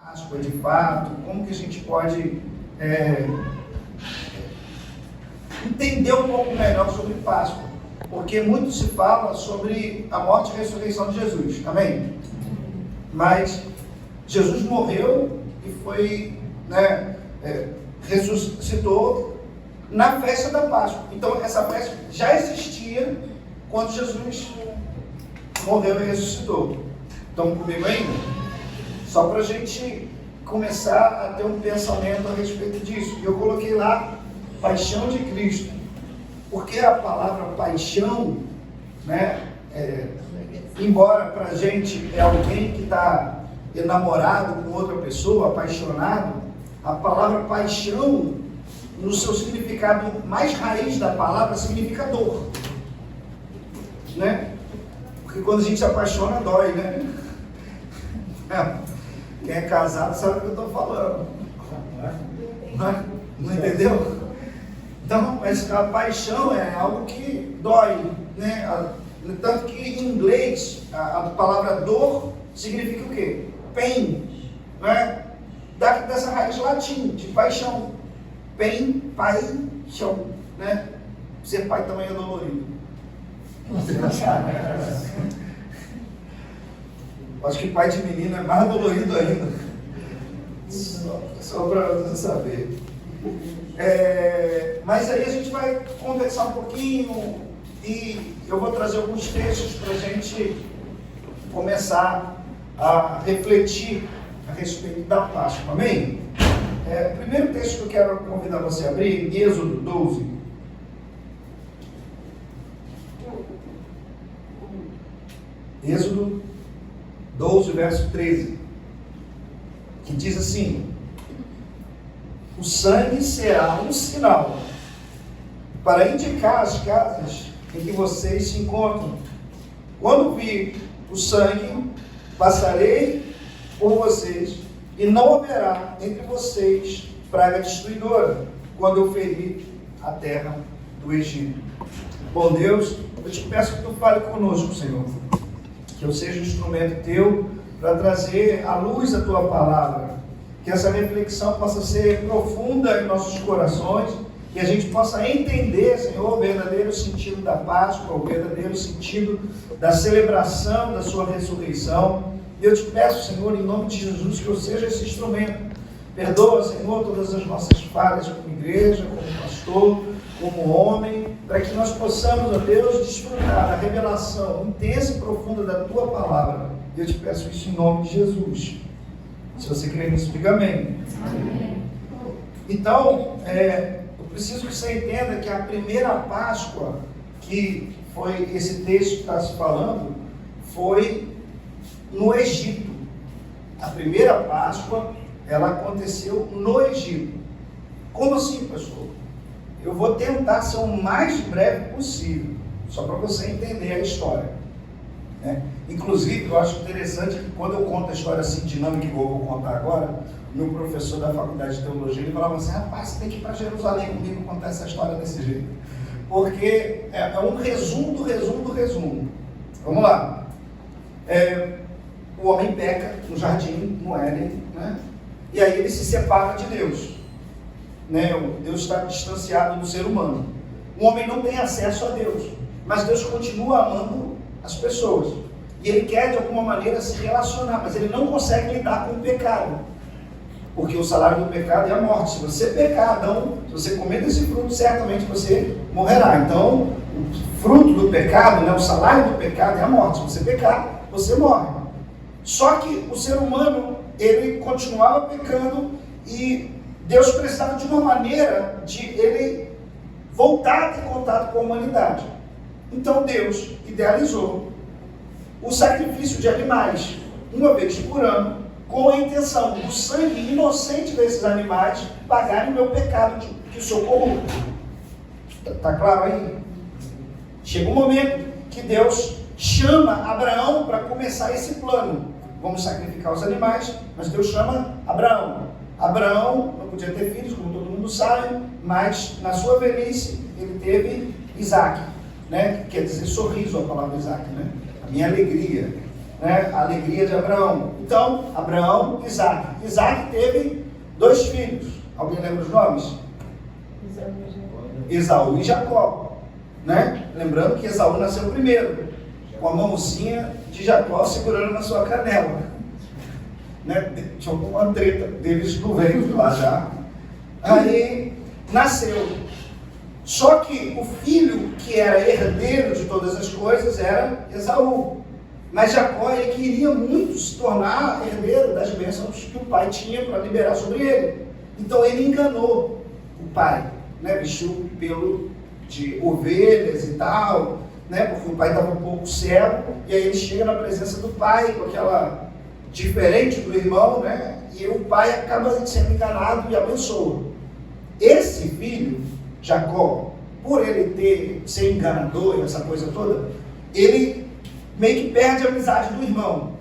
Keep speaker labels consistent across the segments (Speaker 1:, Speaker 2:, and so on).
Speaker 1: Páscoa de fato, como que a gente pode entender um pouco melhor sobre Páscoa, porque muito se fala sobre a morte e a ressurreição de Jesus, amém? Mas Jesus morreu e foi, ressuscitou na festa da Páscoa. Então essa festa já existia quando Jesus morreu e ressuscitou. Estão comigo ainda? Só para a gente começar a ter um pensamento a respeito disso. E eu coloquei lá, paixão de Cristo. Porque a palavra paixão, embora para a gente é alguém que está enamorado com outra pessoa, apaixonado, a palavra paixão, no seu significado mais raiz da palavra, significa dor. Porque quando a gente se apaixona, dói, né? Quem é casado sabe o que eu estou falando. Não entendeu? Então, mas a paixão é algo que dói, né? Tanto que em inglês a palavra dor significa o quê? Pain, né? Dessa raiz latim, de paixão. Pain, paixão, né? Ser pai também é dolorido. Você não sabe. Acho que pai de menino é mais dolorido ainda. Só para você saber. Mas aí a gente vai conversar um pouquinho e eu vou trazer alguns textos para a gente começar a refletir a respeito da Páscoa, amém? O primeiro texto que eu quero convidar você a abrir, em Êxodo 12. Êxodo 12, verso 13, que diz assim: o sangue será um sinal para indicar as casas em que vocês se encontram. Quando vir o sangue, passarei por vocês, e não haverá entre vocês praga destruidora, quando eu ferir a terra do Egito. Bom Deus, eu te peço que tu fale conosco, Senhor, que eu seja um instrumento teu para trazer à luz a tua palavra, que essa reflexão possa ser profunda em nossos corações, que a gente possa entender, Senhor, o verdadeiro sentido da Páscoa, o verdadeiro sentido da celebração da sua ressurreição. E eu te peço, Senhor, em nome de Jesus, que eu seja esse instrumento. Perdoa, Senhor, todas as nossas falhas como igreja, como pastor, como homem, para que nós possamos, ó Deus, desfrutar da revelação intensa e profunda da tua palavra. Eu te peço isso em nome de Jesus. Se você crê nisso, diga amém. Amém. Então, eu preciso que você entenda que a primeira Páscoa, que foi esse texto que está se falando, foi no Egito. A primeira Páscoa, ela aconteceu no Egito. Como assim, pastor? Eu vou tentar ser o mais breve possível, só para você entender a história. Inclusive, eu acho interessante que quando eu conto a história assim, dinâmica, igual eu vou contar agora, o meu professor da faculdade de teologia, ele falava assim: rapaz, você tem que ir para Jerusalém comigo contar essa história desse jeito. Porque é um resumo do resumo do resumo. Vamos lá. O homem peca no jardim, no Éden, e aí ele se separa de Deus. Deus está distanciado do ser humano. O homem não tem acesso a Deus, mas Deus continua amando as pessoas. E ele quer de alguma maneira se relacionar, mas ele não consegue lidar com o pecado. Porque o salário do pecado é a morte. Se você pecar, Adão, se você comer desse fruto, certamente você morrerá. Então, o fruto do pecado, o salário do pecado é a morte. Se você pecar, você morre. Só que o ser humano, ele continuava pecando e Deus precisava de uma maneira de ele voltar a ter contato com a humanidade. Então Deus idealizou o sacrifício de animais, uma vez por ano, com a intenção do sangue inocente desses animais pagarem o meu pecado que sou corrupto. Está claro aí? Chega um momento que Deus chama Abraão para começar esse plano. Vamos sacrificar os animais, mas Deus chama Abraão. Abraão não podia ter filhos, como todo mundo sabe, mas na sua velhice ele teve Isaac, que quer dizer sorriso a palavra Isaac, a minha alegria. né, a alegria de Abraão. Então, Abraão, Isaac. Isaac teve 2 filhos. Alguém lembra os nomes? Esaú e Jacó. Né? Lembrando que Esaú nasceu primeiro, com a mãozinha de Jacó segurando na sua canela. Né? Tinha alguma treta deles no ventre lá já. Aí nasceu. Só que o filho que era herdeiro de todas as coisas era Esaú. Mas Jacó, ele queria muito se tornar herdeiro das bênçãos que o pai tinha para liberar sobre ele. Então ele enganou o pai, né? Vestiu pelo de ovelhas e tal, né? Porque o pai estava um pouco cego, e aí ele chega na presença do pai, com aquela diferente do irmão, né? E o pai acaba sendo enganado e abençoa. Esse filho, Jacó, por ele ser enganador e essa coisa toda, ele meio que perde a amizade do irmão.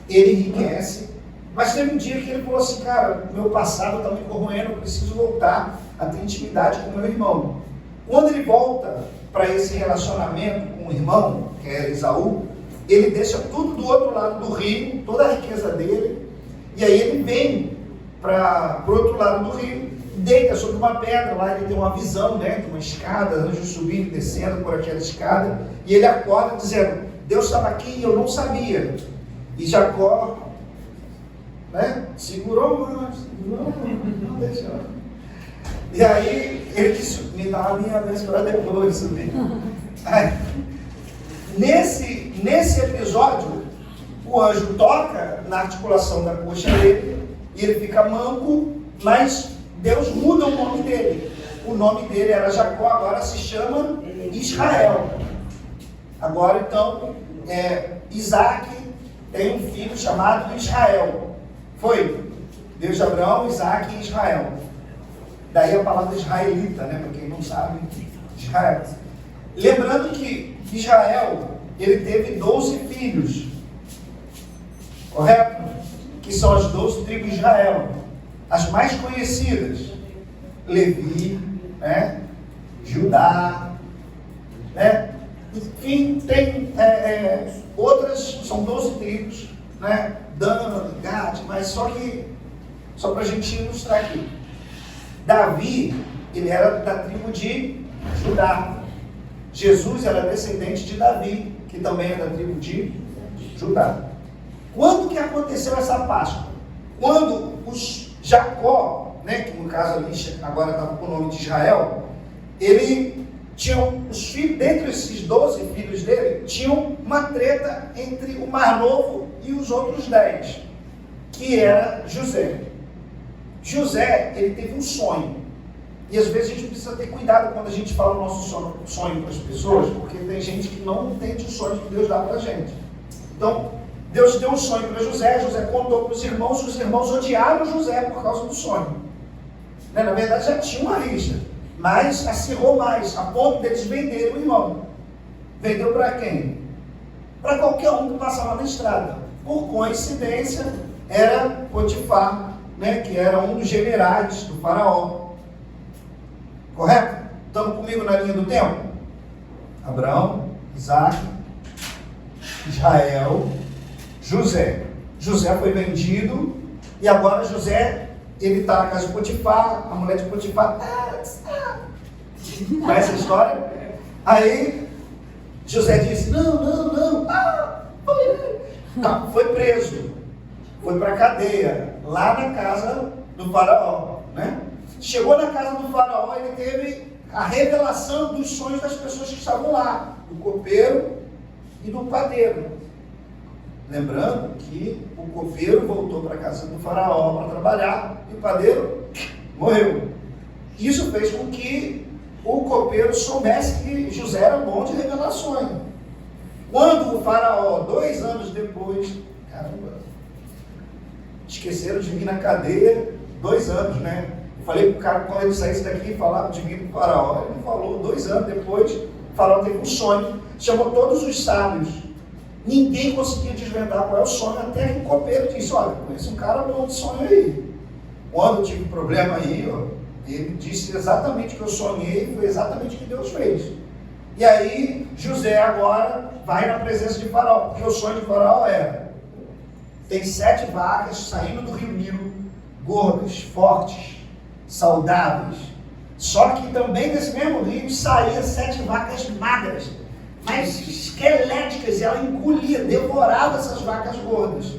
Speaker 1: Ele enriquece, mas teve um dia que ele falou assim: cara, meu passado está me corroendo, eu preciso voltar a ter intimidade com meu irmão. Quando ele volta para esse relacionamento com o irmão, que é Esaú, ele deixa tudo do outro lado do rio, toda a riqueza dele, e aí ele vem para o outro lado do rio, deita sobre uma pedra, lá ele tem uma visão, né, de uma escada, anjos subindo e descendo por aquela escada, e ele acorda dizendo: Deus estava aqui e eu não sabia. E Jacó, né, segurou, não deixou. E aí ele disse: me dá a minha vez para depois subir. Nesse episódio, o anjo toca na articulação da coxa dele, e ele fica manco, mas Deus muda o nome dele. O nome dele era Jacó, agora se chama Israel. Agora então, Isaac tem um filho chamado Israel. Foi Deus de Abraão, Isaac e Israel. Daí a palavra israelita, né? Para quem não sabe, Israel. Lembrando que Israel, ele teve 12 filhos, correto? Que são as 12 tribos de Israel. As mais conhecidas: Levi, né? Judá, né? Enfim, tem outras, são 12 tribos, né? Dan, Gad, mas só para a gente ilustrar aqui. Davi, ele era da tribo de Judá. Jesus era descendente de Davi, que também era da tribo de Judá. Quando que aconteceu essa Páscoa? Quando Jacó, né, que no caso ali agora estava com o nome de Israel, ele tinha os filhos, dentre esses 12 filhos dele, tinham uma treta entre o mais novo e os outros 10, que era José. José, ele teve um sonho. E às vezes a gente precisa ter cuidado quando a gente fala o nosso sonho para as pessoas, porque tem gente que não entende o sonho que Deus dá para a gente. Então, Deus deu um sonho para José, José contou para os irmãos odiaram José por causa do sonho. Na verdade já tinha uma rixa, mas acirrou mais, a ponto deles venderem o irmão. Vendeu para quem? Para qualquer um que passava na estrada. Por coincidência, era Potifar, né, que era um dos generais do faraó. Correto? Estamos comigo na linha do tempo? Abraão, Isaac, Israel, José. José foi vendido, e agora José, ele está na casa de Potifar, a mulher de Potifar, conhece a história? Aí, José disse: não, foi preso, foi para a cadeia, lá na casa do faraó, né? Chegou na casa do faraó, ele teve a revelação dos sonhos das pessoas que estavam lá, do copeiro e do padeiro. Lembrando que o copeiro voltou para a casa do faraó para trabalhar e o padeiro morreu. Isso fez com que o copeiro soubesse que José era bom de revelações. Quando o faraó, 2 anos depois, caramba, esqueceram de vir na cadeia, 2 anos, né? Eu falei para o cara, quando ele saísse daqui, falava de vir para o faraó. Ele falou, 2 anos depois, o faraó teve um sonho, chamou todos os sábios. Ninguém conseguia desvendar qual é o sonho, até que o copeiro disse: olha, conheço um cara bom de sonho aí. Quando eu tive problema aí, ele disse exatamente o que eu sonhei, foi exatamente o que Deus fez. E aí, José agora vai na presença de Faraó, porque o sonho de Faraó era: tem 7 vacas saindo do rio Nilo, gordas, fortes, saudáveis. Só que também desse mesmo rio saía 7 vacas magras, mas esqueléticas, e ela engolia, devorava essas vacas gordas.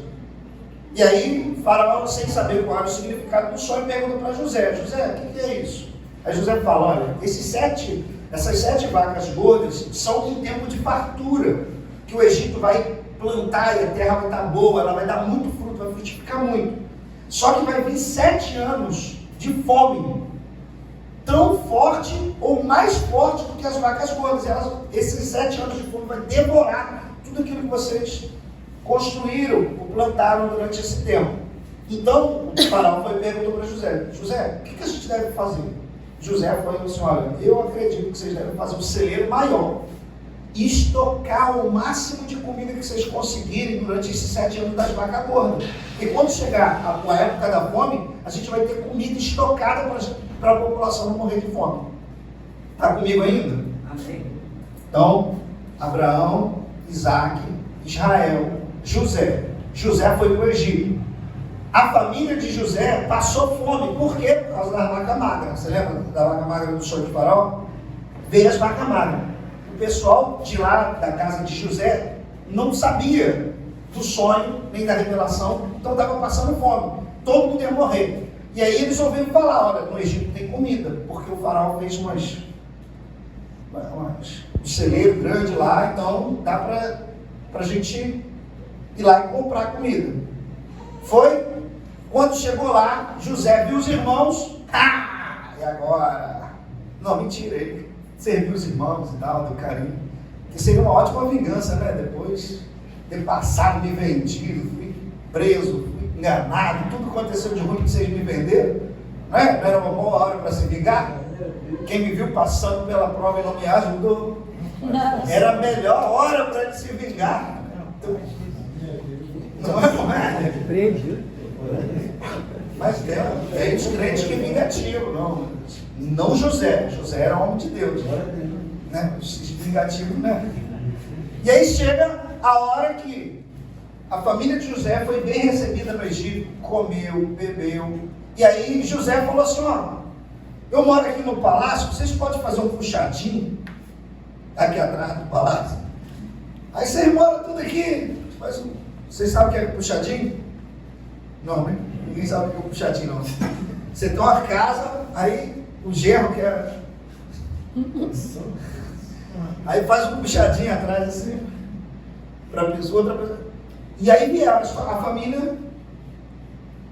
Speaker 1: E aí, Faraó, sem saber qual era o significado do sonho, pergunta para José: José, o que é isso? Aí José fala: olha, essas 7 vacas gordas são um tempo de fartura, que o Egito vai plantar e a terra vai estar boa, ela vai dar muito fruto, vai frutificar muito. Só que vai vir 7 anos de fome, tão forte ou mais forte do que as vacas gordas. Esses 7 anos de fome vai devorar tudo aquilo que vocês construíram ou plantaram durante esse tempo. Então, o Faraó foi e perguntou para José: José, o que a gente deve fazer? José falou assim: olha, eu acredito que vocês devem fazer um celeiro maior e estocar o máximo de comida que vocês conseguirem durante esses 7 anos das vacas gordas. E quando chegar a época da fome, a gente vai ter comida estocada para a população não morrer de fome. Está comigo ainda?
Speaker 2: Amém.
Speaker 1: Então, Abraão, Isaac, Israel, José. José foi para o Egito. A família de José passou fome. Por quê? Por causa da vaca magra. Você lembra da vaca magra do sonho de Faraó? Veio as vacas magras. O pessoal de lá, da casa de José, não sabia do sonho, nem da revelação, então estava passando fome. Todo mundo ia morrer. E aí eles ouviram falar: olha, no Egito tem comida, porque o Faraó fez um celeiro grande lá, então dá para a gente ir lá e comprar comida. Foi. Quando chegou lá, José viu os irmãos. E agora? Não, mentira, ele serviu os irmãos e tal, deu carinho. Que seria uma ótima vingança, né? Depois de ter passado, me vendido, fui preso, fui enganado, tudo aconteceu de ruim que vocês me venderam. Não era uma boa hora para se vingar? Quem me viu passando pela prova e não me ajudou. Era a melhor hora para ele se vingar. Então, não é? Mas tem os crentes que vingativo, não José. José era homem de Deus, né? Vingativo, né? E aí chega a hora que a família de José foi bem recebida no Egito, comeu, bebeu. E aí José falou assim: ó, eu moro aqui no palácio, vocês podem fazer um puxadinho aqui atrás do palácio? Aí vocês moram tudo aqui, vocês sabem o que é puxadinho? Não, né? Ninguém sabe o que é puxadinho, não. Você tem uma casa, aí o genro quer. Aí faz um puxadinho atrás assim, para a pessoa, outra pessoa. E aí vieram a família,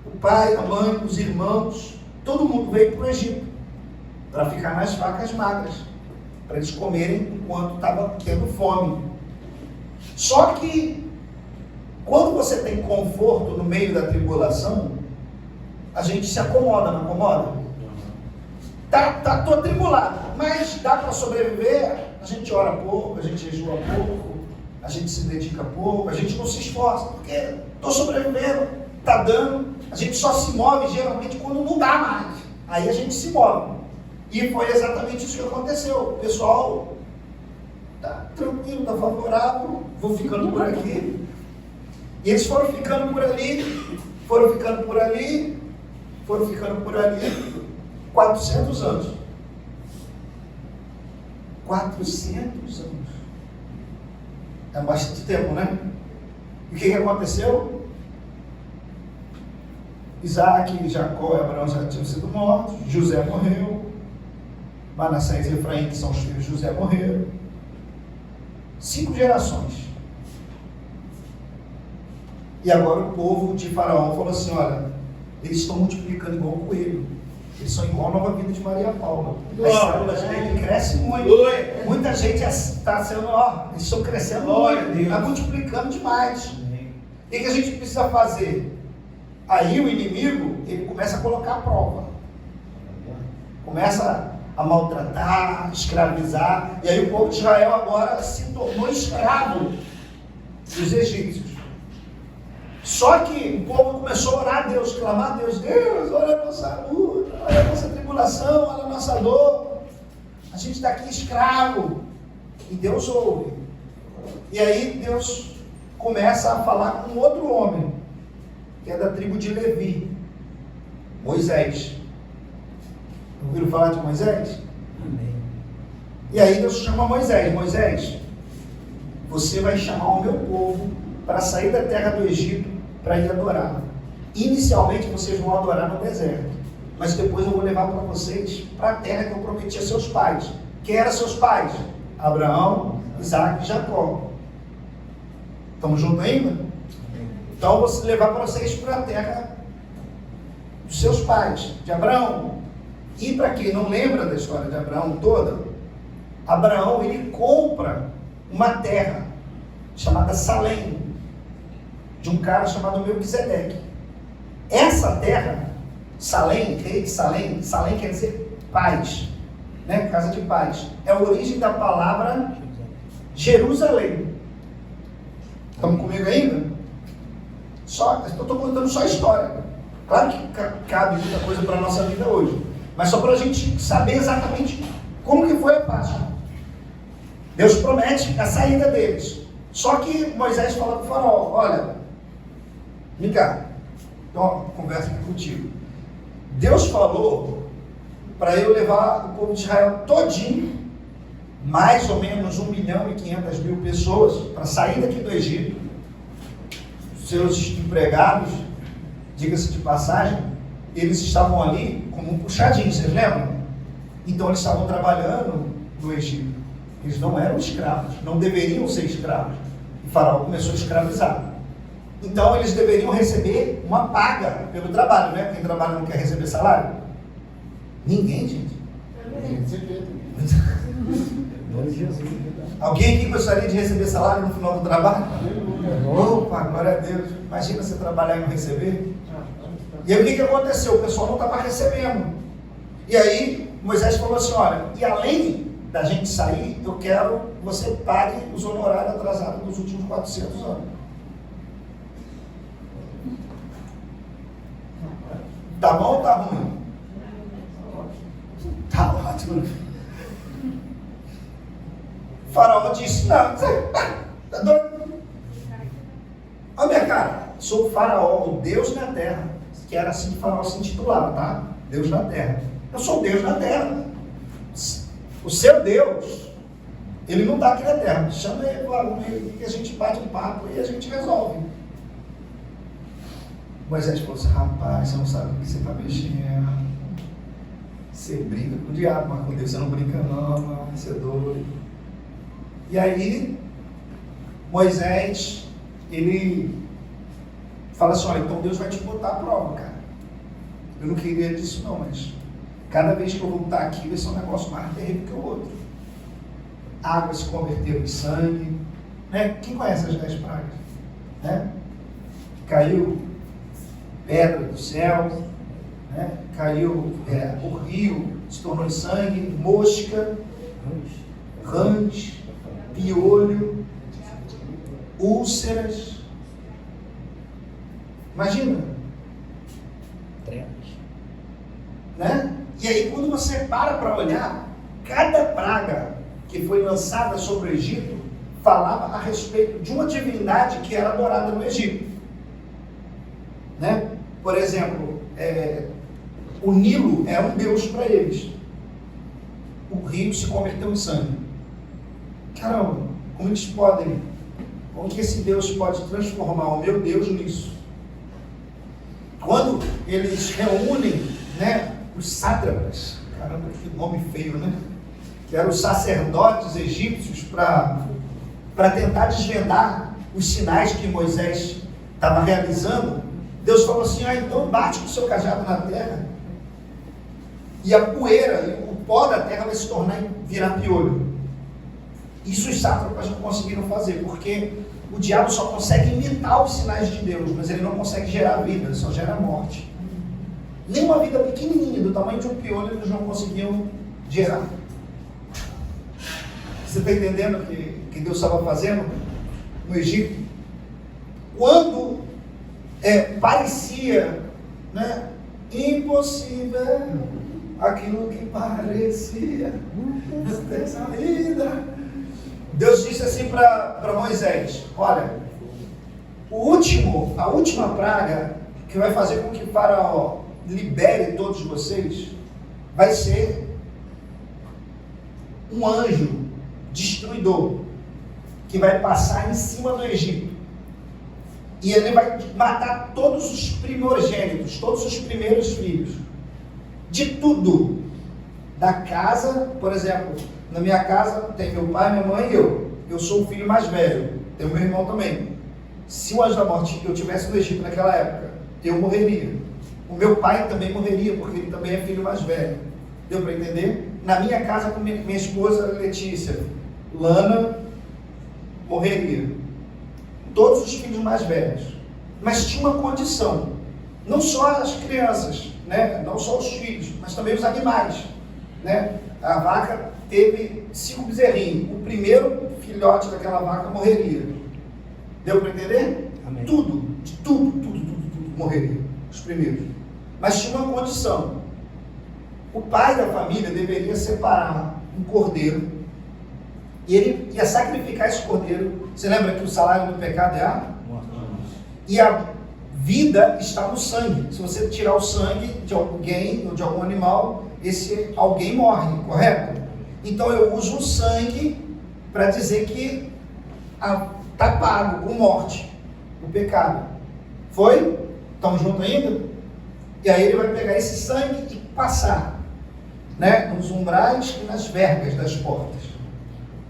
Speaker 1: o pai, a mãe, os irmãos, todo mundo veio para o Egito, para ficar nas vacas magras, para eles comerem enquanto estava tendo fome. Só que, quando você tem conforto no meio da tribulação, a gente se acomoda, não acomoda? Tô atribulado, mas dá para sobreviver. A gente ora pouco, a gente jejua pouco, a gente se dedica pouco, a gente não se esforça, porque estou sobrevivendo, está dando. A gente só se move geralmente quando não dá mais. Aí a gente se move. E foi exatamente isso que aconteceu. O pessoal está tranquilo, está favorável, vou ficando por aqui. E eles foram ficando por ali, foram ficando por ali, foram ficando por ali, 400 anos. 400 anos. É bastante tempo, né? E o que aconteceu? Isaac, Jacó e Abraão já tinham sido mortos, José morreu, Manassés e Efraim, que são os filhos de José, morreram. 5 gerações. E agora o povo de Faraó falou assim: olha, eles estão multiplicando igual um coelho. Eles são igual a Nova Vida de Maria Paula. As células dele crescem muito. Muita gente está sendo, eles estão crescendo muito, está multiplicando demais. O que a gente precisa fazer? Aí o inimigo, ele começa a colocar a prova. Começa a maltratar, escravizar. E aí o povo de Israel agora se tornou escravo dos egípcios. Só que o povo começou a orar a Deus, clamar a Deus: Deus, olha a nossa luta, olha a nossa tribulação, olha a nossa dor. A gente está aqui escravo. E Deus ouve. E aí Deus começa a falar com outro homem, que é da tribo de Levi, Moisés. Ouviram falar de Moisés?
Speaker 2: Amém.
Speaker 1: E aí Deus chama Moisés: Moisés, você vai chamar o meu povo para sair da terra do Egito para ir adorar. Inicialmente vocês vão adorar no deserto, mas depois eu vou levar para vocês para a terra que eu prometi a seus pais. Quem eram seus pais? Abraão, Isaac e Jacó. Estamos juntos ainda? Então eu vou levar para vocês para a terra dos seus pais, de Abraão. E para quem não lembra da história de Abraão toda, Abraão ele compra uma terra chamada Salém, de um cara chamado Melquisedeque. Essa terra, Salém, rei de Salém, Salém quer dizer paz, né? Casa de paz. É a origem da palavra Jerusalém. Estamos comigo ainda? Estou contando só a história. Claro que cabe muita coisa para a nossa vida hoje, mas só para a gente saber exatamente como que foi a Páscoa. Deus promete a saída deles. Só que Moisés fala para o faraó: olha, vem cá, então, conversa aqui contigo. Deus falou para eu levar o povo de Israel todinho, mais ou menos 1.500.000 pessoas, para sair daqui do Egito. Seus empregados, diga-se de passagem, eles estavam ali como um puxadinho, vocês lembram? Então eles estavam trabalhando no Egito. Eles não eram escravos, não deveriam ser escravos. E Faraó começou a escravizar. Então eles deveriam receber uma paga pelo trabalho, né? Quem trabalha não quer receber salário? Ninguém, gente. Alguém aqui gostaria de receber salário no final do trabalho? Opa, glória a Deus. Imagina você trabalhar e não receber. E aí o que aconteceu? O pessoal não estava recebendo. E aí Moisés falou assim: olha, e além da gente sair, eu quero que você pague os honorários atrasados dos últimos 400 anos. Tá bom ou tá ruim? Tá ótimo. O faraó disse: não, você tá doido? Olha minha cara, sou o faraó, o Deus na terra. Que era assim que o faraó se intitulava, tá? Deus na terra. Eu sou Deus na terra. O seu Deus, ele não está aqui na terra. Chama ele lá no meio que a gente bate um papo e a gente resolve. Moisés falou assim: rapaz, você não sabe o que você está mexendo. Você brinca com o diabo, mas com Deus você não brinca não, você é doido. E aí, Moisés, ele fala assim: olha, então Deus vai te botar à prova, cara. Eu não queria disso não, mas cada vez que eu voltar aqui vai ser um negócio mais terrível que o outro. A água se converteu em sangue, né? Quem conhece as 10 pragas? Né? Caiu pedra do céu, né? Caiu o rio, se tornou em sangue, mosca, rãs, piolho, úlceras. Imagina.
Speaker 2: Trevas.
Speaker 1: Né? E aí quando você para olhar, cada praga que foi lançada sobre o Egito falava a respeito de uma divindade que era adorada no Egito. Né? Por exemplo, o Nilo é um deus para eles. O rio se converteu em sangue. Caramba, como que esse Deus pode transformar o meu Deus nisso? Quando eles reúnem, né, os sátrapas, caramba, que nome feio, né? Que eram os sacerdotes egípcios para tentar desvendar os sinais que Moisés estava realizando, Deus falou assim: então bate com o seu cajado na terra e a poeira, o pó da terra vai se tornar e virar piolho. Isso os sátrapas não conseguiram fazer, porque o diabo só consegue imitar os sinais de Deus, mas ele não consegue gerar vida, ele só gera morte. Nem uma vida pequenininha, do tamanho de um piolho, eles não conseguiam gerar. Você está entendendo o que Deus estava fazendo no Egito? Quando parecia, né, impossível aquilo que parecia ter saída, Deus disse assim para Moisés: olha, a última praga que vai fazer com que Faraó libere todos vocês vai ser um anjo destruidor que vai passar em cima do Egito. E ele vai matar todos os primogênitos, todos os primeiros filhos. De tudo. Da casa, por exemplo, na minha casa tem meu pai, minha mãe e eu. Eu sou o filho mais velho. Tem o meu irmão também. Se o anjo da morte eu tivesse no Egito naquela época, eu morreria. O meu pai também morreria, porque ele também é filho mais velho. Deu para entender? Na minha casa, com minha esposa Letícia, Lana morreria. Todos os filhos mais velhos. Mas tinha uma condição. Não só as crianças, né? Não só os filhos, mas também os animais, né? A vaca teve 5 bezerrinhos. O primeiro filhote daquela vaca morreria. Deu para entender?
Speaker 2: Amém.
Speaker 1: Tudo morreria. Os primeiros. Mas tinha uma condição. O pai da família deveria separar um cordeiro. E ele ia sacrificar esse cordeiro. Você lembra que o salário do pecado é a morte? E a vida está no sangue. Se você tirar o sangue de alguém ou de algum animal, esse alguém morre, correto? Então eu uso o sangue para dizer que está pago com morte o pecado. Foi? Estamos juntos ainda? E aí ele vai pegar esse sangue e passar, né, nos umbrais e nas vergas das portas.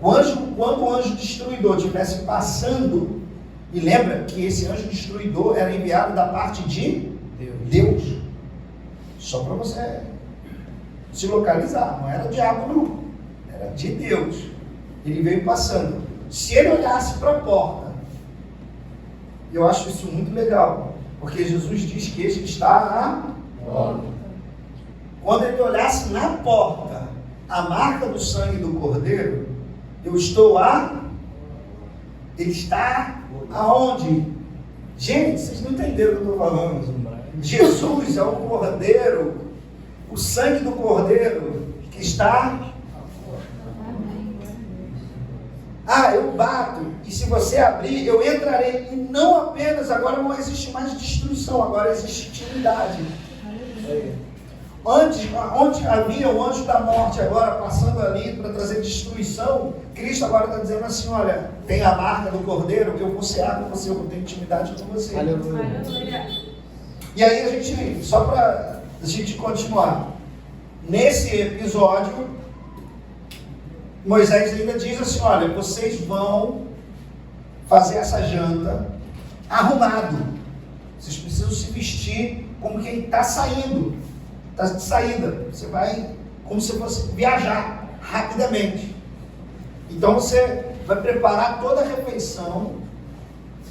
Speaker 1: Quando o anjo destruidor estivesse passando, e lembra que esse anjo destruidor era enviado da parte de Deus. Só para você se localizar, não era o diabo não, era de Deus. Ele veio passando. Se ele olhasse para a porta, eu acho isso muito legal, porque Jesus diz que ele está à porta. Quando ele olhasse na porta a marca do sangue do cordeiro, eu estou ele está aonde? Gente, vocês não entenderam o que eu estou falando. Jesus é o cordeiro, o sangue do cordeiro que está. Eu bato, e se você abrir, eu entrarei. E não apenas, agora não existe mais destruição, agora existe intimidade. Onde havia o anjo da morte agora passando ali para trazer destruição, Cristo agora está dizendo assim: olha, tem a marca do cordeiro, eu vou cear com você, eu vou ter intimidade com você. Aleluia. E aí a gente, só para a gente continuar, nesse episódio, Moisés ainda diz assim: olha, vocês vão fazer essa janta arrumado, vocês precisam se vestir como quem está saindo. Está de saída, você vai como se fosse viajar rapidamente. Então você vai preparar toda a refeição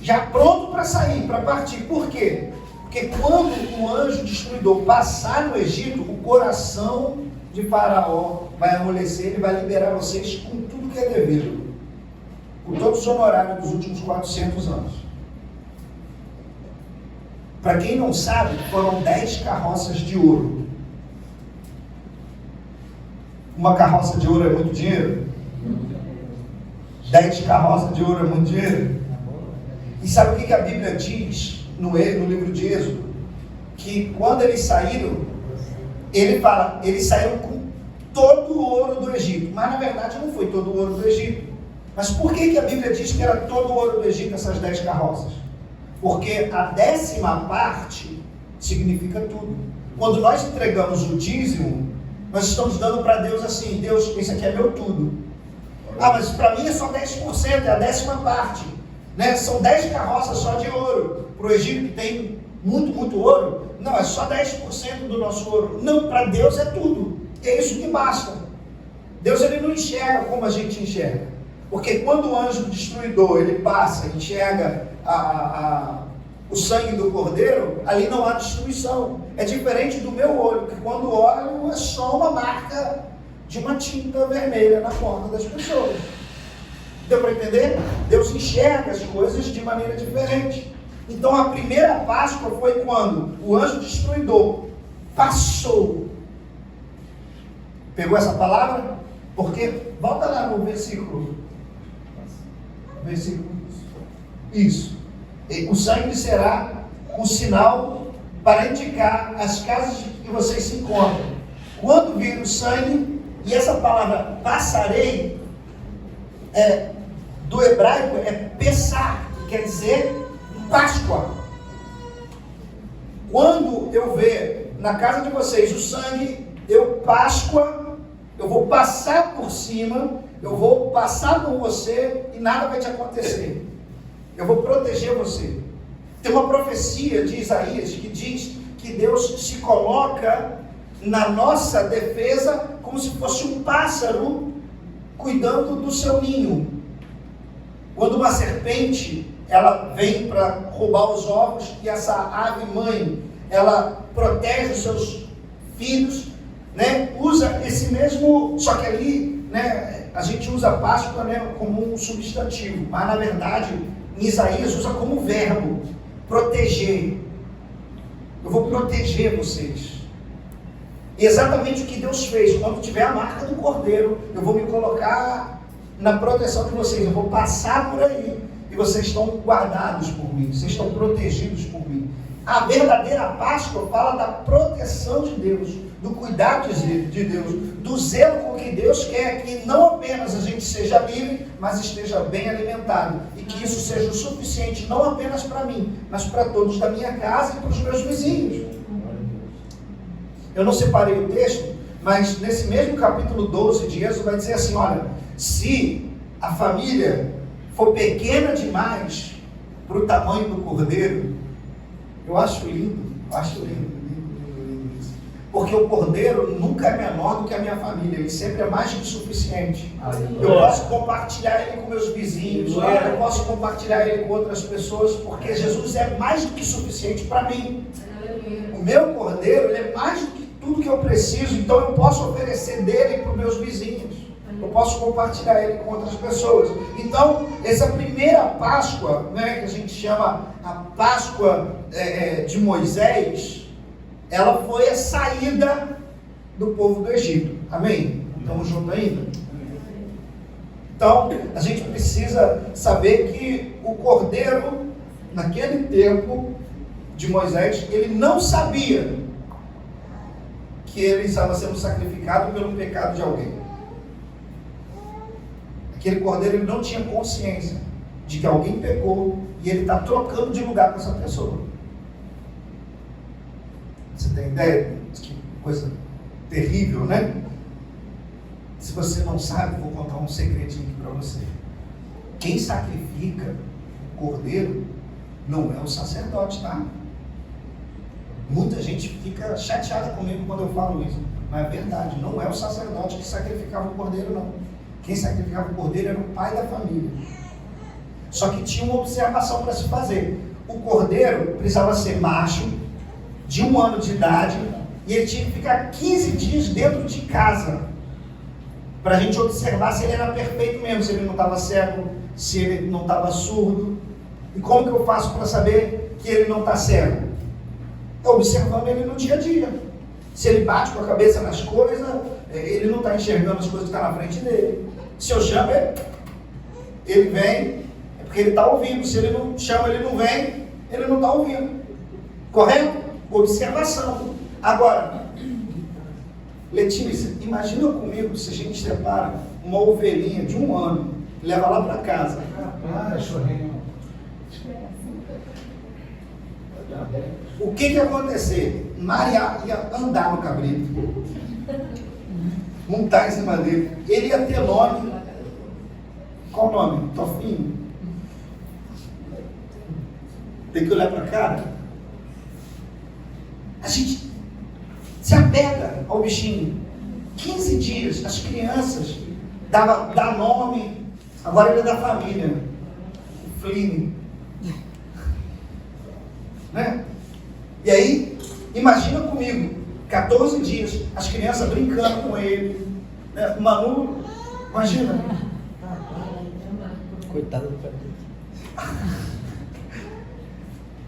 Speaker 1: já pronto para sair, para partir. Por quê? Porque quando o anjo destruidor passar no Egito, o coração de Faraó vai amolecer, ele vai liberar vocês com tudo que é devido, com todos os honorários dos últimos 400 anos. Para quem não sabe, foram 10 carroças de ouro. Uma carroça de ouro é muito dinheiro? 10 carroças de ouro é muito dinheiro? E sabe o que a Bíblia diz no livro de Êxodo? Que quando eles saíram, ele fala, eles saíram com todo o ouro do Egito. Mas na verdade não foi todo o ouro do Egito. Mas por que a Bíblia diz que era todo o ouro do Egito, essas 10 carroças? Porque a 10ª parte significa tudo. Quando nós entregamos o dízimo, nós estamos dando para Deus assim: Deus, isso aqui é meu tudo. Mas para mim é só 10%, é a 10ª parte, né? São 10 carroças só de ouro. Para o Egito, que tem muito ouro, não, é só 10% do nosso ouro. Não, para Deus é tudo. É isso que basta. Deus, ele não enxerga como a gente enxerga. Porque quando o anjo destruidor ele passa e enxerga o sangue do cordeiro, ali não há destruição. É diferente do meu olho, que quando olho é só uma marca de uma tinta vermelha na porta das pessoas. Deu para entender? Deus enxerga as coisas de maneira diferente. Então a primeira Páscoa foi quando o anjo destruidor passou. Pegou essa palavra? Porque, volta lá no versículo versículo. Isso. O sangue será um sinal para indicar as casas que vocês se encontram. Quando vir o sangue, e essa palavra passarei, do hebraico é Pessah, que quer dizer Páscoa. Quando eu ver na casa de vocês o sangue, eu vou passar por cima, eu vou passar por você e nada vai te acontecer. Eu vou proteger você. Tem uma profecia de Isaías que diz que Deus se coloca na nossa defesa como se fosse um pássaro cuidando do seu ninho. Quando uma serpente, ela vem para roubar os ovos, e essa ave mãe, ela protege os seus filhos, né? Usa esse mesmo, só que ali, né, a gente usa Páscoa, né, como um substantivo, mas na verdade em Isaías usa como verbo, proteger. Eu vou proteger vocês. E exatamente o que Deus fez. Quando tiver a marca do Cordeiro, eu vou me colocar na proteção de vocês. Eu vou passar por aí e vocês estão guardados por mim, vocês estão protegidos por mim. A verdadeira Páscoa fala da proteção de Deus, do cuidado de Deus, do zelo com que Deus quer que não apenas a gente seja livre, mas esteja bem alimentado, e que isso seja o suficiente não apenas para mim, mas para todos da minha casa e para os meus vizinhos. Eu não separei o texto, mas nesse mesmo capítulo 12 de Êxodo vai dizer assim: olha, se a família for pequena demais para o tamanho do cordeiro, eu acho lindo isso. Porque o cordeiro nunca é menor do que a minha família, ele sempre é mais que suficiente. Eu posso compartilhar ele com meus vizinhos, eu posso compartilhar ele com outras pessoas, porque Jesus é mais do que suficiente para mim. O meu cordeiro, ele é mais do que tudo que eu preciso, então eu posso oferecer dele para os meus vizinhos. Eu posso compartilhar ele com outras pessoas. Então, essa primeira Páscoa, né, que a gente chama a Páscoa de Moisés, ela foi a saída do povo do Egito. Amém? Estamos juntos ainda? Então, a gente precisa saber que o cordeiro, naquele tempo de Moisés, ele não sabia que ele estava sendo sacrificado pelo pecado de alguém. Aquele cordeiro, ele não tinha consciência de que alguém pecou e ele está trocando de lugar com essa pessoa. Você tem ideia? Que coisa terrível, né? Se você não sabe, vou contar um segredinho aqui para você. Quem sacrifica o cordeiro não é o sacerdote, tá? Muita gente fica chateada comigo quando eu falo isso, mas é verdade, não é o sacerdote que sacrificava o cordeiro, não. Quem sacrificava o cordeiro era o pai da família. Só que tinha uma observação para se fazer. O cordeiro precisava ser macho, de 1 ano de idade, e ele tinha que ficar 15 dias dentro de casa, para a gente observar se ele era perfeito mesmo, se ele não estava cego, se ele não estava surdo. E como que eu faço para saber que ele não está cego? Observando ele no dia a dia. Se ele bate com a cabeça nas coisas, ele não está enxergando as coisas que estão na frente dele. Se eu chamo ele vem, é porque ele está ouvindo. Se ele não chama, ele não vem, ele não está ouvindo. Correto? Observação. Agora, Letícia, imagina comigo se a gente separa uma ovelhinha de 1 ano e leva lá para casa. O que ia acontecer? Maria ia andar no cabrito, montar em cima dele. Ele ia ter nome. Qual o nome? Tofinho? Tem que olhar para a cara. A gente se apega ao bichinho. 15 dias, as crianças dá nome. Agora ele é da família. O Fline. Né? E aí, imagina comigo, 14 dias, as crianças brincando com ele, né? Manu, imagina.
Speaker 2: Coitado do pai.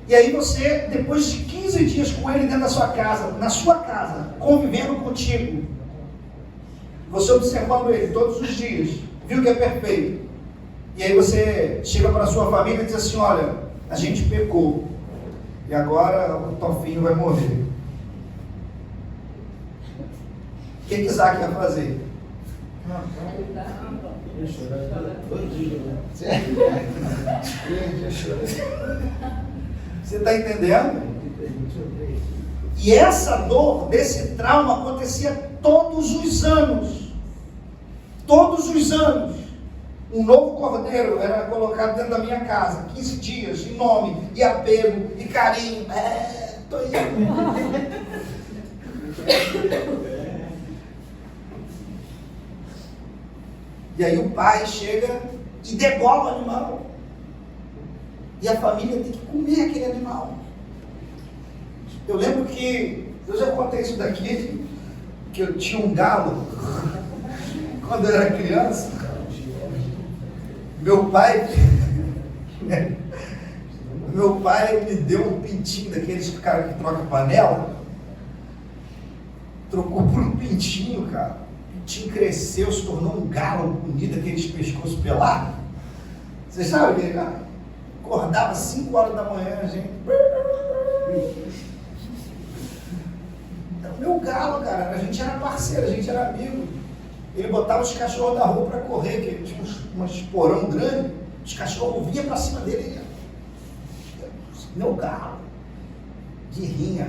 Speaker 1: E aí você, depois de 15 dias com ele dentro da sua casa, na sua casa, convivendo contigo, você observando ele todos os dias, viu que é perfeito. E aí você chega para a sua família e diz assim: olha, a gente pecou, e agora o teu filho vai morrer. O que Isaac ia fazer? Você está entendendo? E essa dor, desse trauma, acontecia todos os anos. Todos os anos. Um novo cordeiro era colocado dentro da minha casa, 15 dias, em nome, e apego, e carinho. Estou indo. E aí o pai chega e degola o animal. E a família tem que comer aquele animal. Eu lembro que, eu já contei isso daqui, que eu tinha um galo, quando eu era criança. Meu pai me deu um pintinho daqueles cara que troca panela. Trocou por um pintinho, cara. O pintinho cresceu, se tornou um galo bonito, aqueles pescoços pelados. Vocês sabem aquele cara? Acordava às 5 horas da manhã, gente. Era o meu galo, cara. A gente era parceiro, a gente era amigo. Ele botava os cachorros da rua para correr, que tinha um esporão grande. Os cachorros vinham para cima dele. Meu galo. Guerrinha.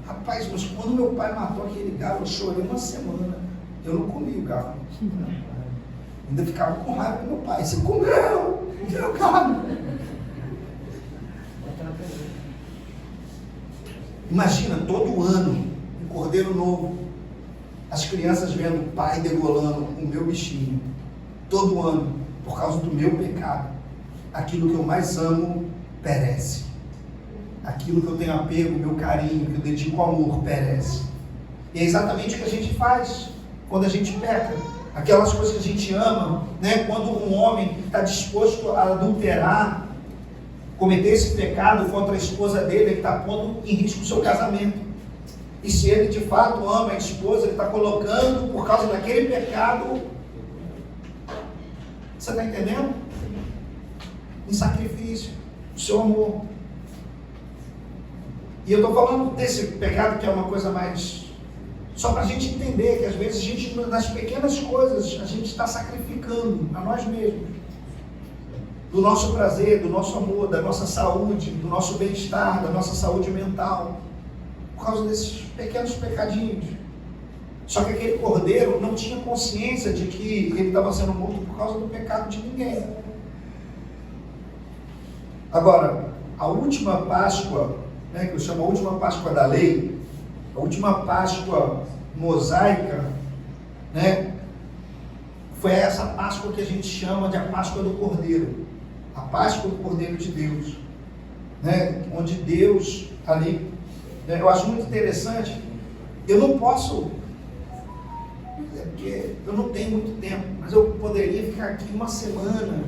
Speaker 1: Rapaz, mas quando meu pai matou aquele galo, eu chorei uma semana. Eu não comi o galo. Ainda ficava com raiva do meu pai. Você comeu! Meu galo! Imagina, todo ano, um cordeiro novo. As crianças vendo o pai degolando o meu bichinho. Todo ano, por causa do meu pecado. Aquilo que eu mais amo perece. Aquilo que eu tenho apego, meu carinho, que eu dedico amor, perece. E é exatamente o que a gente faz quando a gente peca. Aquelas coisas que a gente ama, né? Quando um homem está disposto a adulterar, cometer esse pecado contra a esposa dele, ele está pondo em risco o seu casamento. E se ele de fato ama a esposa, ele está colocando, por causa daquele pecado, você está entendendo? Em sacrifício, o seu amor. E eu estou falando desse pecado que é uma coisa mais... Só para a gente entender que às vezes a gente, nas pequenas coisas, a gente está sacrificando a nós mesmos. Do nosso prazer, do nosso amor, da nossa saúde, do nosso bem-estar, da nossa saúde mental. Por causa desses pequenos pecadinhos. Só que aquele cordeiro não tinha consciência de que ele estava sendo morto por causa do pecado de ninguém. Agora, a última Páscoa, né, que eu chamo a última Páscoa da lei, a última Páscoa mosaica, né, foi essa Páscoa que a gente chama de a Páscoa do Cordeiro, a Páscoa do Cordeiro de Deus, né, onde Deus ali, né, eu acho muito interessante. Eu não posso, porque eu não tenho muito tempo, mas eu poderia ficar aqui uma semana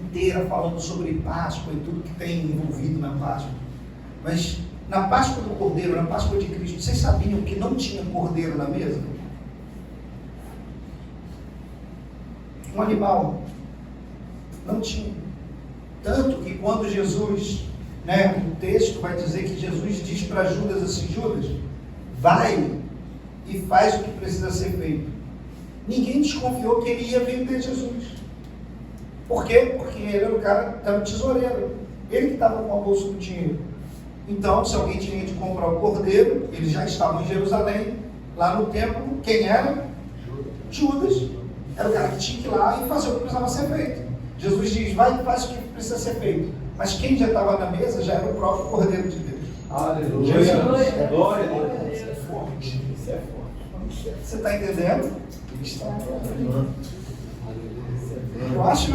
Speaker 1: inteira falando sobre Páscoa e tudo que tem envolvido na Páscoa. Mas na Páscoa do Cordeiro, na Páscoa de Cristo, vocês sabiam que não tinha cordeiro na mesa? Um animal. Não tinha. Tanto que quando Jesus, né, o texto vai dizer que Jesus diz para Judas assim: Judas, vai e faz o que precisa ser feito. Ninguém desconfiou que ele ia vender Jesus. Por quê? Porque ele era o cara, era o tesoureiro. Ele que estava com a bolsa do dinheiro. Então, se alguém tinha de comprar o cordeiro, eles já estavam em Jerusalém, lá no templo. Quem era? Judas. Era o cara que tinha que ir lá e fazer o que precisava ser feito. Jesus diz: vai e faz o que precisa ser feito. Mas quem já estava na mesa já era o próprio Cordeiro de Deus. Aleluia. Glória a Deus. Isso é forte. Isso é forte. Você está entendendo? Eu acho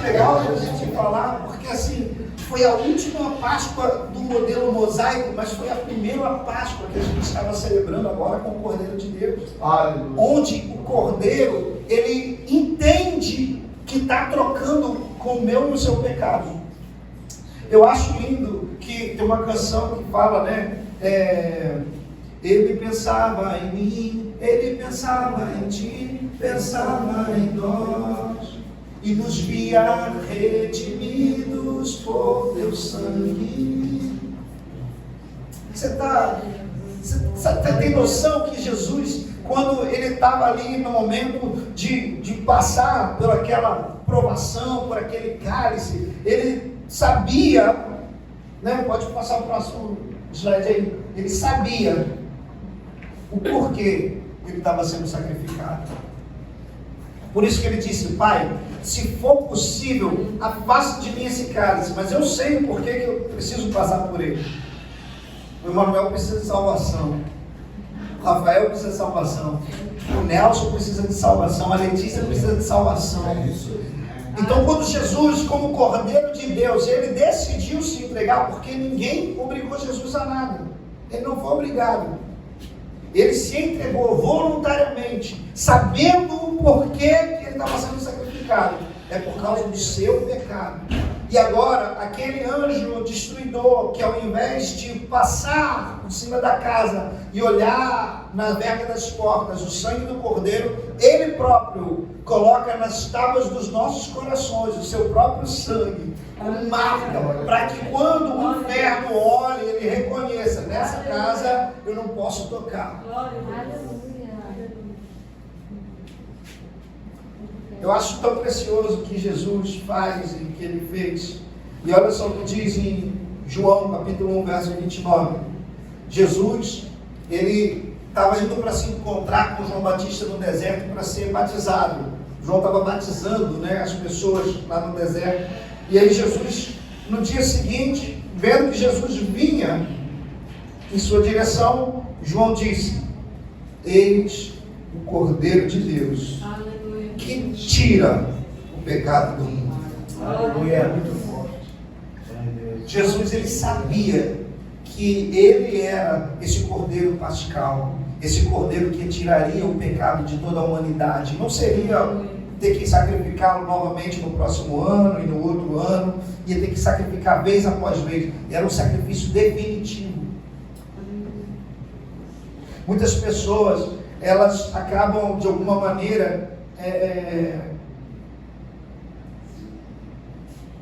Speaker 1: legal a gente falar, porque assim, foi a última Páscoa do modelo mosaico, mas foi a primeira Páscoa que a gente estava celebrando agora com o Cordeiro de Deus. Aleluia. Onde o Cordeiro, ele entende que está trocando com o meu e o seu pecado. Eu acho lindo que tem uma canção que fala, né? Ele pensava em mim, ele pensava em ti, pensava em nós e nos via redimidos por teu sangue. Você tem noção que Jesus, quando ele estava ali no momento de passar por aquela provação, por aquele cálice, ele sabia, né? Pode passar o próximo slide aí. Ele sabia o porquê ele estava sendo sacrificado. Por isso que ele disse: Pai, se for possível, afasta de mim esse cálice, mas eu sei o porquê que eu preciso passar por ele. O Emanuel precisa de salvação, o Rafael precisa de salvação, o Nelson precisa de salvação, a Letícia precisa de salvação. Então, quando Jesus, como Cordeiro de Deus, ele decidiu se entregar, porque ninguém obrigou Jesus a nada, ele não foi obrigado, ele se entregou voluntariamente, sabendo o porquê que ele estava sendo sacrificado. É por causa do seu pecado. E agora, aquele anjo destruidor, que ao invés de passar por cima da casa e olhar na verga das portas o sangue do Cordeiro, ele próprio coloca nas tábuas dos nossos corações o seu próprio sangue, como marca, para que quando o inferno olhe, ele reconheça: nessa casa eu não posso tocar. Eu acho tão precioso o que Jesus faz e o que ele fez. E olha só o que diz em João capítulo 1, verso 29. Jesus, ele estava indo para se encontrar com João Batista no deserto para ser batizado. João estava batizando, né, as pessoas lá no deserto. E aí Jesus, no dia seguinte, vendo que Jesus vinha em sua direção, João disse: eis o Cordeiro de Deus, que tira o pecado do mundo. Aleluia, é muito forte. Jesus, ele sabia que ele era esse Cordeiro pascal, esse Cordeiro que tiraria o pecado de toda a humanidade. Não seria ter que sacrificá-lo novamente no próximo ano e no outro ano, ia ter que sacrificar vez após vez. Era um sacrifício definitivo. Muitas pessoas, elas acabam de alguma maneira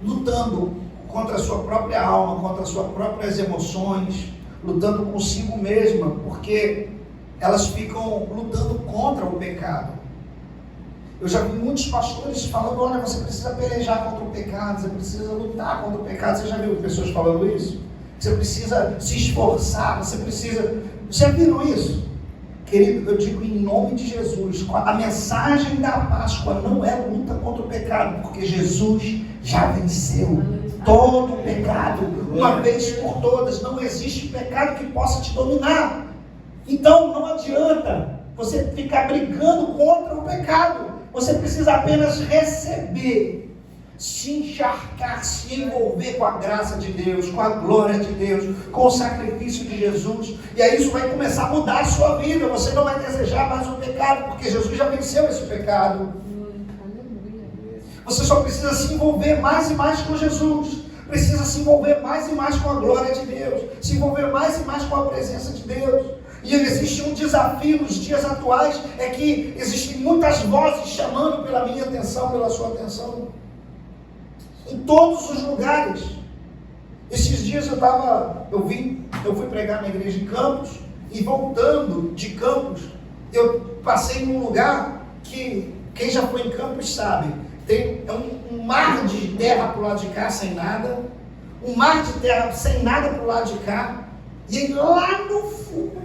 Speaker 1: lutando contra a sua própria alma, contra as suas próprias emoções, lutando consigo mesma, porque elas ficam lutando contra o pecado. Eu já vi muitos pastores falando: olha, você precisa pelejar contra o pecado, você precisa lutar contra o pecado. Você já viu pessoas falando isso? Você precisa se esforçar, você precisa... Já viram isso? Querido, eu digo em nome de Jesus, a mensagem da Páscoa não é luta contra o pecado, porque Jesus já venceu todo o pecado, uma vez por todas. Não existe pecado que possa te dominar. Então não adianta você ficar brigando contra o pecado. Você precisa apenas receber, se encharcar, se envolver com a graça de Deus, com a glória de Deus, com o sacrifício de Jesus, e aí isso vai começar a mudar a sua vida. Você não vai desejar mais o pecado, porque Jesus já venceu esse pecado. Você só precisa se envolver mais e mais com Jesus, precisa se envolver mais e mais com a glória de Deus, se envolver mais e mais com a presença de Deus. E existe um desafio nos dias atuais, é que existem muitas vozes chamando pela minha atenção, pela sua atenção, em todos os lugares. Esses dias eu fui pregar na igreja de Campos, e voltando de Campos, eu passei num lugar que, quem já foi em Campos sabe, tem um mar de terra para o lado de cá sem nada, um mar de terra sem nada para o lado de cá, e aí lá no fundo,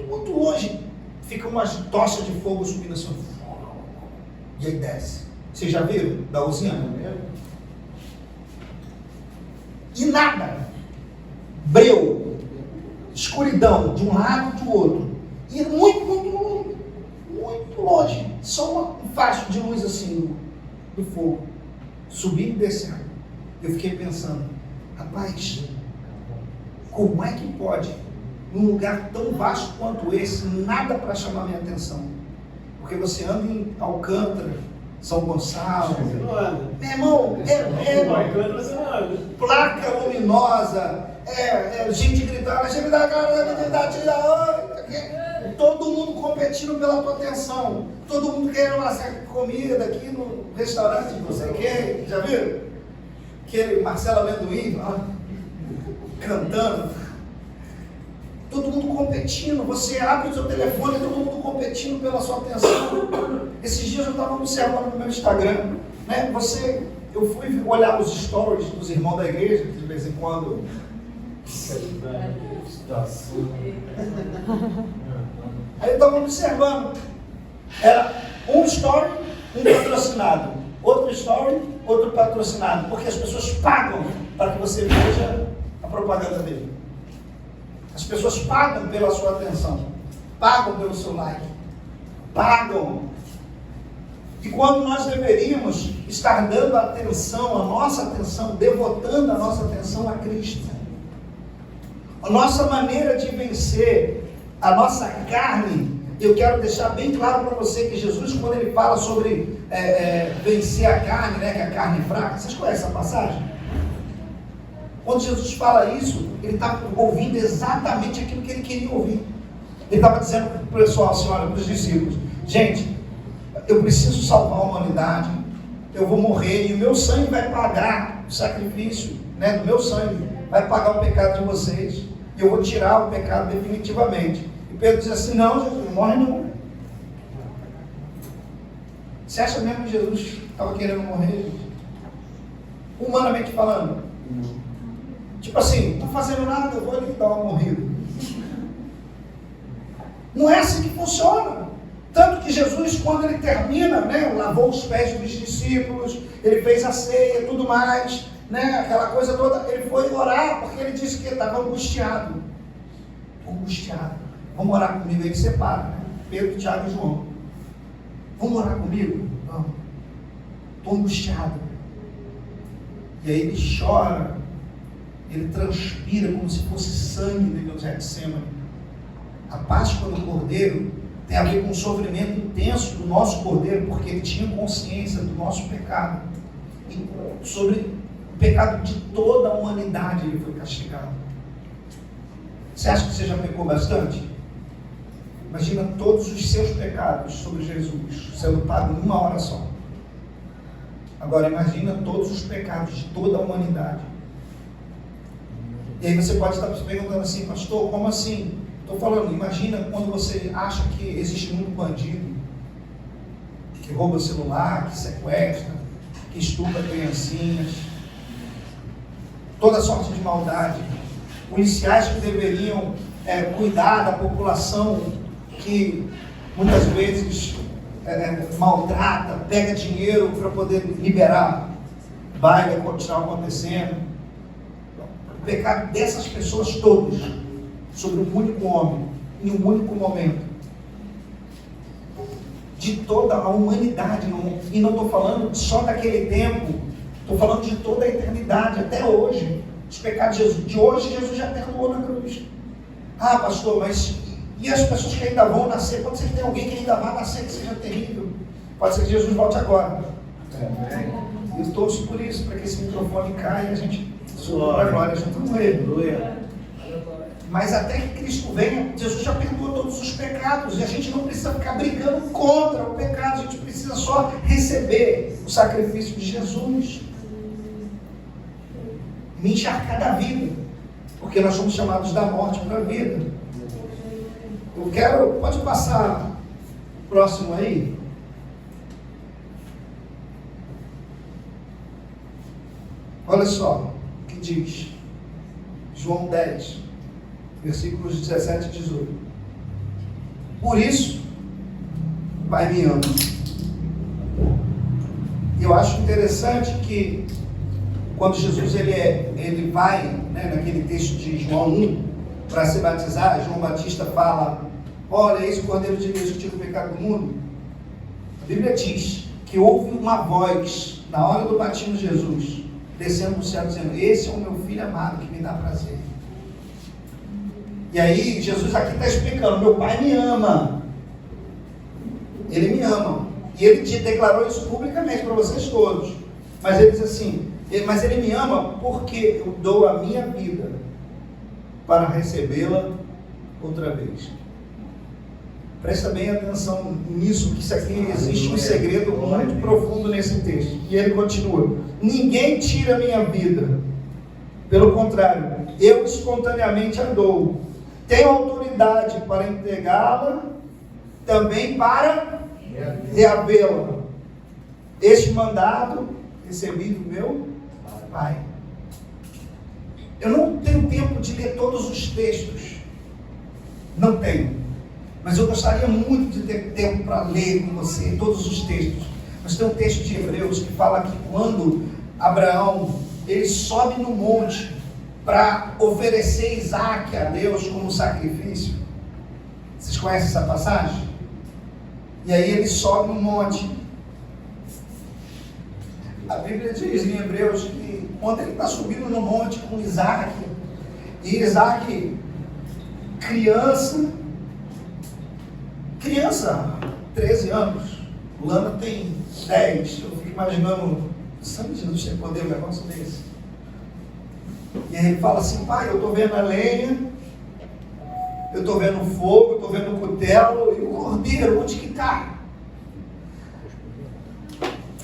Speaker 1: muito longe, fica umas tochas de fogo subindo assim, e aí desce. Vocês já viram da usina? E nada, breu, escuridão de um lado e do outro, e muito longe, só um facho de luz assim do fogo, subindo e descendo. Eu fiquei pensando: rapaz, como é que pode, num lugar tão vasto quanto esse, nada para chamar minha atenção? Porque você anda em Alcântara, São Gonçalo, meu irmão, placa luminosa, gente gritando, todo mundo competindo pela tua atenção, todo mundo querendo uma certa comida aqui no restaurante, não sei o que, já viram? Aquele Marcelo Amendoim lá, cantando, todo mundo competindo, você abre o seu telefone, todo mundo competindo pela sua atenção. Esses dias eu estava observando no meu Instagram, né? Eu fui olhar os stories dos irmãos da igreja, de vez em quando. Aí eu estava observando, era um story, um patrocinado, outro story, outro patrocinado, porque as pessoas pagam para que você veja a propaganda dele. As pessoas pagam pela sua atenção, pagam pelo seu like, pagam. E quando nós deveríamos estar dando atenção, a nossa atenção, devotando a nossa atenção a Cristo. A nossa maneira de vencer a nossa carne, eu quero deixar bem claro para você que Jesus, quando ele fala sobre vencer a carne, né, que a carne é fraca, vocês conhecem essa passagem? Quando Jesus fala isso, ele está ouvindo exatamente aquilo que ele queria ouvir. Ele estava dizendo para o pessoal, assim, olha, para os discípulos, gente, eu preciso salvar a humanidade, eu vou morrer e o meu sangue vai pagar o sacrifício, né, do meu sangue, vai pagar o pecado de vocês, e eu vou tirar o pecado definitivamente. E Pedro diz assim, não, Jesus, não morre não. Você acha mesmo que Jesus estava querendo morrer, gente? Humanamente falando? Tipo assim, não estou fazendo nada, eu vou ali dar uma morrida. Não é assim que funciona. Tanto que Jesus, quando ele termina, né, lavou os pés dos discípulos, ele fez a ceia e tudo mais, né, aquela coisa toda, ele foi orar, porque ele disse que ele estava angustiado. Angustiado. Vamos orar comigo, aí separa, né? Pedro, Tiago e João. Vamos orar comigo? Vamos. Estou angustiado. E aí ele chora, ele transpira como se fosse sangue no Getsemane. A Páscoa do Cordeiro tem a ver com o sofrimento intenso do nosso Cordeiro, porque ele tinha consciência do nosso pecado. E sobre o pecado de toda a humanidade ele foi castigado. Você acha que você já pecou bastante? Imagina todos os seus pecados sobre Jesus sendo pago em uma hora só. Agora imagina todos os pecados de toda a humanidade. E aí você pode estar se perguntando assim, pastor, como assim? Estou falando, imagina quando você acha que existe muito bandido, que rouba celular, que sequestra, que estupra criancinhas, toda sorte de maldade. Policiais que deveriam cuidar da população, que muitas vezes maltrata, pega dinheiro para poder liberar, vai continuar acontecendo. O pecado dessas pessoas todas, sobre um único homem, em um único momento, de toda a humanidade, e não estou falando só daquele tempo, estou falando de toda a eternidade, até hoje. Os pecados de hoje, Jesus já perdoou na cruz. Ah, pastor, mas e as pessoas que ainda vão nascer? Pode ser que tenha alguém que ainda vai nascer, que seja terrível. Pode ser que Jesus volte agora. Eu torço por isso, para que esse microfone caia e a gente suba para a glória junto com ele. Mas até que Cristo venha, Jesus já perdoou todos os pecados, e a gente não precisa ficar brigando contra o pecado, a gente precisa só receber o sacrifício de Jesus, me encharcar da vida, porque nós somos chamados da morte para a vida. Pode passar próximo aí. Olha só o que diz João 10, versículos 17 e 18. Por isso, o Pai me ama. E eu acho interessante que quando Jesus ele vai, né, naquele texto de João 1, para se batizar, João Batista fala, olha, eis o Cordeiro de Deus que tira o pecado do mundo. A Bíblia diz que houve uma voz, na hora do batismo de Jesus, descendo do céu, dizendo, esse é o meu Filho amado, que me dá prazer. E aí, Jesus aqui está explicando, meu Pai me ama. Ele me ama. E ele declarou isso publicamente para vocês todos. Mas ele diz assim, mas ele me ama porque eu dou a minha vida para recebê-la outra vez. Presta bem atenção nisso, que isso aqui existe um segredo muito profundo nesse texto. E ele continua: ninguém tira a minha vida. Pelo contrário, eu espontaneamente a dou. Tenho autoridade para entregá-la, também para reavê-la. Este mandado recebi do meu Pai. Eu não tenho tempo de ler todos os textos. Não tenho. Mas eu gostaria muito de ter tempo para ler com você todos os textos. Mas tem um texto de Hebreus que fala que quando Abraão ele sobe no monte para oferecer Isaac a Deus como sacrifício. Vocês conhecem essa passagem? E aí ele sobe no monte. A Bíblia diz em Hebreus que quando ele está subindo no monte com Isaac, e Isaac, criança, 13 anos, Lana tem 10, eu fico imaginando, sabe Jesus tem poder, um negócio desse. E aí ele fala assim: pai, eu estou vendo a lenha, eu estou vendo o fogo, eu estou vendo o cutelo, e o cordeiro, onde que está?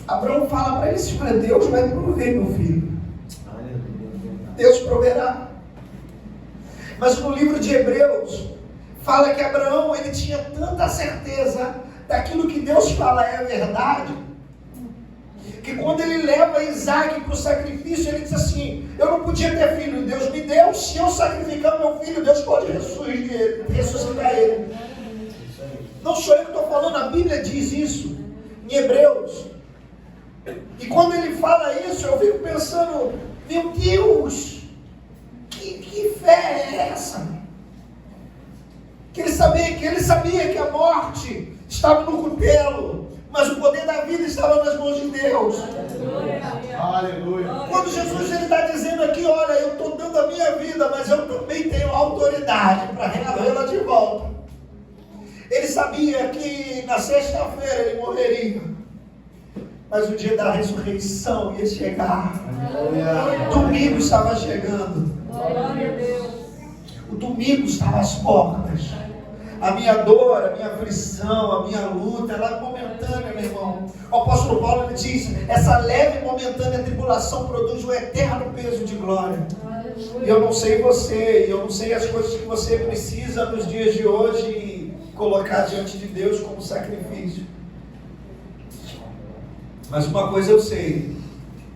Speaker 1: Abraão fala para ele assim: olha, Deus vai prover, meu filho. Deus proverá. Mas no livro de Hebreus, fala que Abraão, ele tinha tanta certeza daquilo que Deus fala é a verdade, que quando ele leva Isaac para o sacrifício, ele diz assim: eu não podia ter filho, Deus me deu, se eu sacrificar meu filho, Deus pode ressuscitar ele. Não sou eu que estou falando, a Bíblia diz isso em Hebreus. E quando ele fala isso, eu fico pensando: meu Deus, que fé é essa? Que ele sabia que a morte estava no cutelo, mas o poder da vida estava nas mãos de Deus.
Speaker 3: Aleluia.
Speaker 1: Quando Jesus está dizendo aqui: olha, eu estou dando a minha vida, mas eu também tenho autoridade para reavê-la de volta. Ele sabia que na sexta-feira ele morreria, mas o dia da ressurreição ia chegar. O domingo estava chegando. O domingo estava às portas. A minha dor, a minha aflição, a minha luta, ela é momentânea, meu irmão. O apóstolo Paulo ele diz: essa leve e momentânea tribulação produz um eterno peso de glória. E eu não sei você, eu não sei as coisas que você precisa nos dias de hoje colocar diante de Deus como sacrifício. Mas uma coisa eu sei: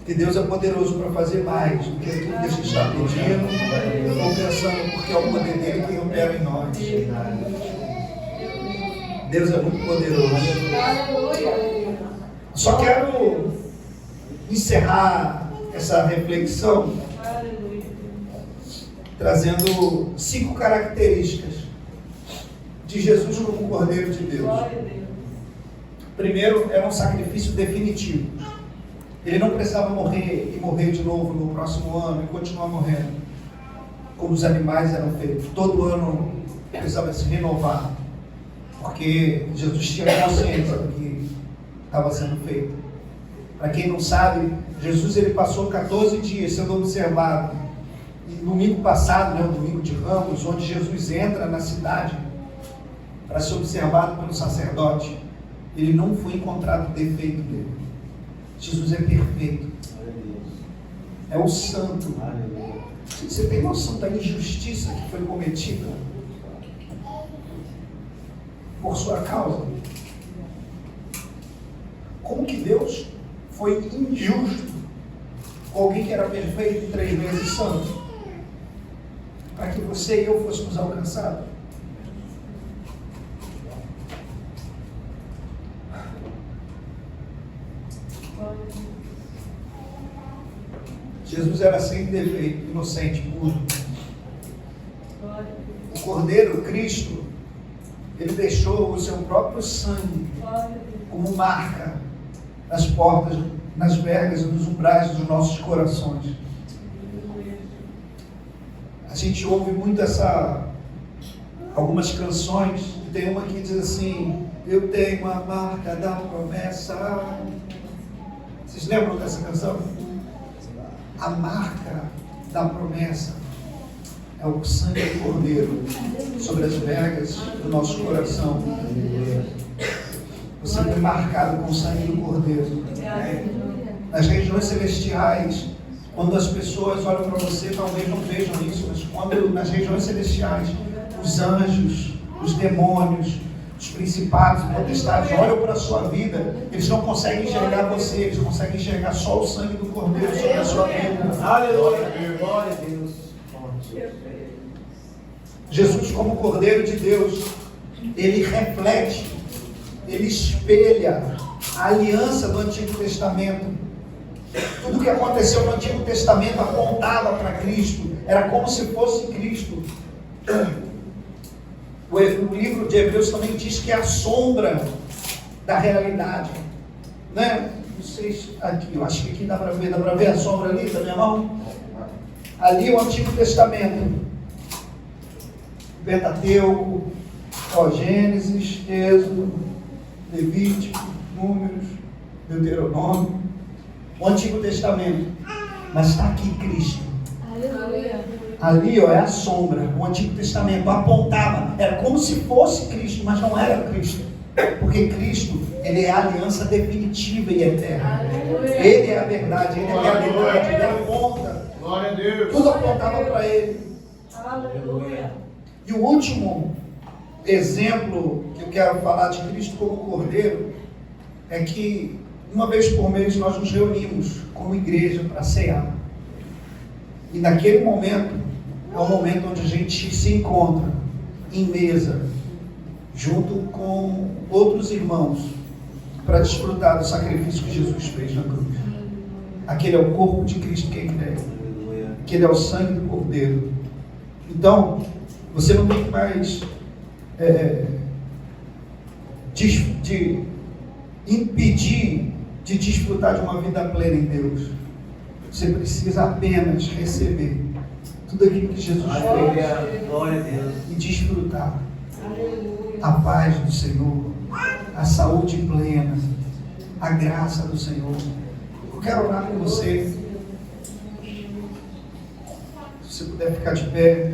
Speaker 1: que Deus é poderoso para fazer mais do que aquilo que a gente está pedindo ou pensando, porque é o poder dele que opera em nós. Deus é muito poderoso. Só quero encerrar essa reflexão trazendo 5 características de Jesus como Cordeiro de Deus. Primeiro, era um sacrifício definitivo. Ele não precisava morrer e morrer de novo no próximo ano e continuar morrendo, como os animais eram feitos. Todo ano precisava se renovar, porque Jesus tinha consciência do que estava sendo feito. Para quem não sabe, Jesus ele passou 14 dias sendo observado. E domingo passado, o domingo de Ramos, onde Jesus entra na cidade para ser observado pelo sacerdote, ele não foi encontrado defeito dele. Jesus é perfeito. É o santo. Você tem noção da injustiça que foi cometida por sua causa? Como que Deus foi injusto com alguém que era perfeito e 3 vezes santo, para que você e eu fôssemos alcançados? Jesus era sem defeito, inocente, puro. O Cordeiro, Cristo, ele deixou o seu próprio sangue como marca nas portas, nas vergas e nos umbrais dos nossos corações. A gente ouve muito algumas canções, tem uma que diz assim: eu tenho a marca da promessa. Vocês lembram dessa canção? A marca da promessa. é o sangue do Cordeiro sobre as vegas do nosso coração. Você foi marcado com o sangue do Cordeiro. Nas regiões celestiais, quando as pessoas olham para você, talvez não vejam isso, mas quando nas regiões celestiais, os anjos, os demônios, os principados, os potestades olham para a sua vida, eles não conseguem enxergar você, eles conseguem enxergar só o sangue do Cordeiro sobre a sua vida.
Speaker 3: Aleluia. Glória a Deus.
Speaker 1: Jesus, como Cordeiro de Deus, ele reflete, ele espelha a aliança do Antigo Testamento. Tudo que aconteceu no Antigo Testamento apontava para Cristo, era como se fosse Cristo. O livro de Hebreus também diz que é a sombra da realidade, né? Não sei se aqui, eu acho que aqui dá para ver a sombra ali da minha mão? Ali o Antigo Testamento, Pentateuco, Gênesis, Êxodo, Levítico, Números, Deuteronômio, o Antigo Testamento, mas está aqui Cristo.
Speaker 4: Aleluia.
Speaker 1: Ali é a sombra. O Antigo Testamento apontava, era como se fosse Cristo, mas não era Cristo, porque Cristo, ele é a aliança definitiva e eterna.
Speaker 4: Aleluia.
Speaker 1: Ele é a verdade, ele é a realidade, ele aponta.
Speaker 3: Glória a Deus.
Speaker 1: Tudo apontava para ele.
Speaker 4: Aleluia.
Speaker 1: E o último exemplo que eu quero falar de Cristo como Cordeiro é que uma vez por mês nós nos reunimos como igreja para cear. E naquele momento é o momento onde a gente se encontra em mesa, junto com outros irmãos, para desfrutar do sacrifício que Jesus fez na cruz. Aquele é o corpo de Cristo, quem crê. Aquele é o sangue do Cordeiro. Então, você não tem mais de impedir de desfrutar de uma vida plena em Deus. Você precisa apenas receber tudo aquilo que Jesus fez.
Speaker 3: Glória a Deus.
Speaker 1: E desfrutar a paz do Senhor, a saúde plena, a graça do Senhor. Eu quero orar com você. Se você puder ficar de pé.